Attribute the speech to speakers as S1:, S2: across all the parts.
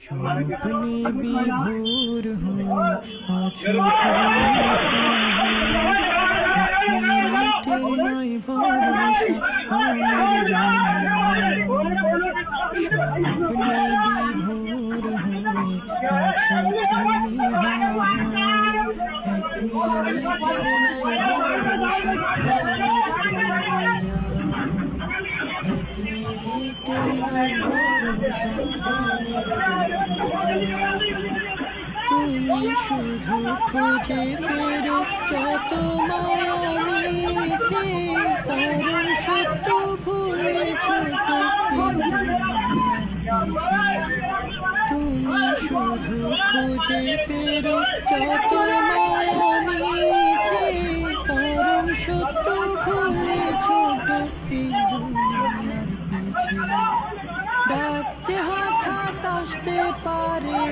S1: স্বপ্নে বিভোর হয়ে আছো তুমি, এক মিনিটের নয় ভরসা অনের দুনিয়ায়। স্বপ্নে বিভোর হয়ে আছো তুমি, এক মিনিটের নয় ভরসা অনের দুনিয়ায়। তুমি শুধু খুঁজে ফেরো যত মায়া মিছে, পরম সত্য ভুলে ছোট দুনিয়ার পিছে। তুমি শুধু খুঁজে ফেরো যত মায়া মিছে, পরম সত্য ভুলে ছোট এই দুনিয়ার পিছে। ডাক যে হঠাৎ আসতে পারে,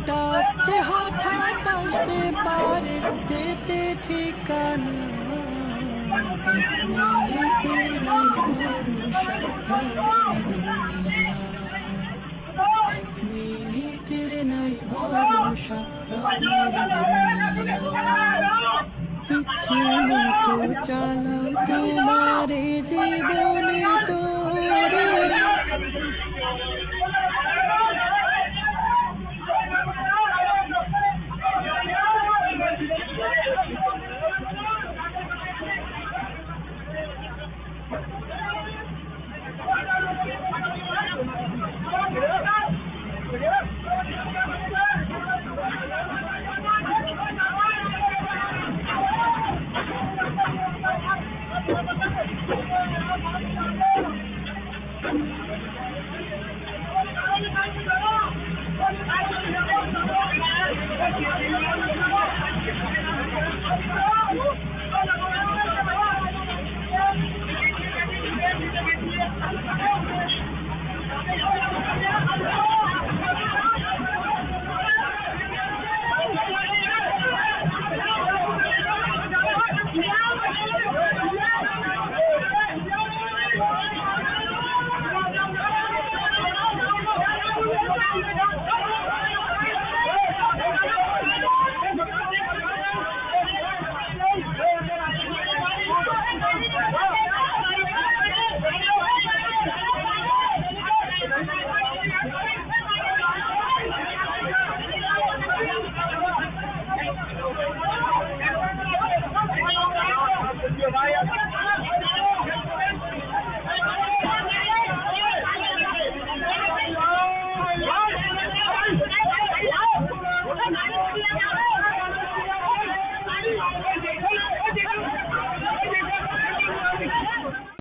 S1: ডাক যে হঠাৎ আসতে পারে, যেতে ঠিকানা এক মিনিটের নাই ভরসা অনের দুনিয়ায়। এক মিনিটের নাই ভরসা অনের দুনিয়ায়। ইচ্ছে মতো চালাও তোমার জীবনের তোরে,